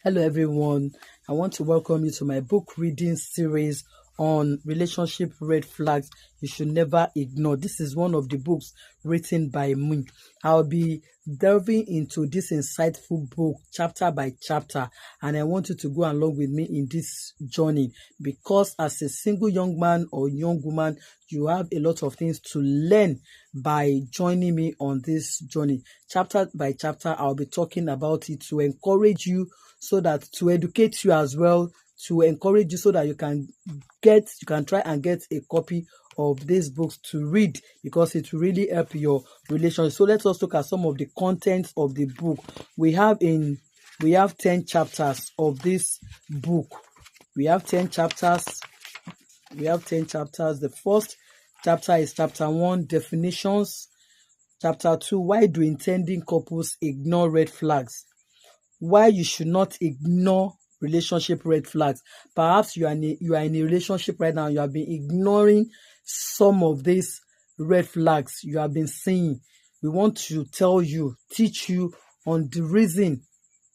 Hello everyone, I want to welcome you to my book reading series on relationship red flags you should never ignore. This is one of the books written by me. I'll be delving into this insightful book chapter by chapter, and I want you to go along with me in this journey because as a single young man or young woman, you have a lot of things to learn by joining me on this journey. Chapter by chapter, I'll be talking about it to encourage you, so that to educate you as well, to encourage you so that you can try and get a copy of these books to read, because it will really help your relationship. So let us look at some of the contents of the book. We have 10 chapters of this book. We have 10 chapters. The first chapter is chapter 1, definitions. Chapter 2, why do intending couples ignore red flags? Why you should not ignore relationship red flags. Perhaps you are in a relationship right now, you have been ignoring some of these red flags you have been seeing. We want to teach you on the reason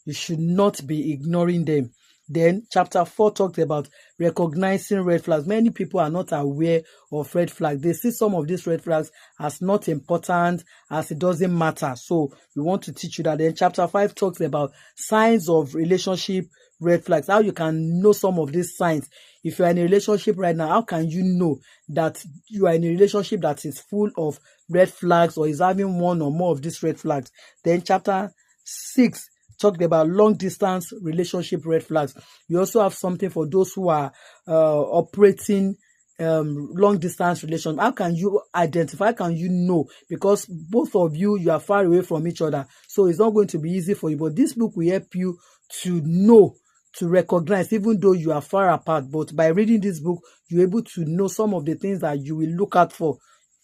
you should not be ignoring them. Then chapter 4 talks about recognizing red flags. Many people are not aware of red flags. They see some of these red flags as not important, as it doesn't matter. So we want to teach you that. Then chapter 5 talks about signs of relationship red flags, how you can know some of these signs. If you are in a relationship right now, how can you know that you are in a relationship that is full of red flags or is having one or more of these red flags? Then chapter 6 talked about long distance relationship red flags. We also have something for those who are operating long distance relation. How can you identify? How can you know? Because both of you are far away from each other, so it's not going to be easy for you. But this book will help you to know, to recognize, even though you are far apart. But by reading this book, you're able to know some of the things that you will look out for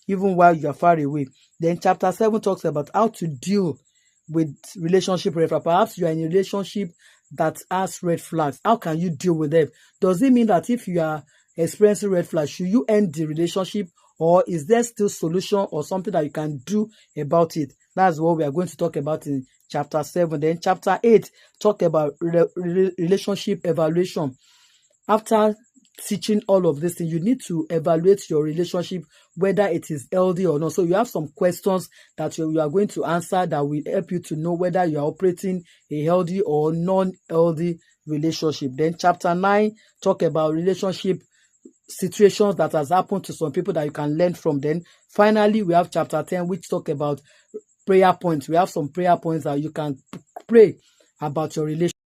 even while you are far away. Then chapter 7 talks about how to deal with relationship red flags. Perhaps you are in a relationship that has red flags. How can you deal with them? Does it mean that if you are experiencing red flags, should you end the relationship, or is there still solution or something that you can do about it? That's what we are going to talk about in chapter 7. Then chapter 8 talk about relationship evaluation. After teaching all of this thing, you need to evaluate your relationship, whether it is healthy or not. So you have some questions that you are going to answer that will help you to know whether you are operating a healthy or non-healthy relationship. Then chapter 9 talk about relationship situations that has happened to some people that you can learn from. Then finally we have chapter 10, which talk about prayer points. We have some prayer points that you can pray about your relationship.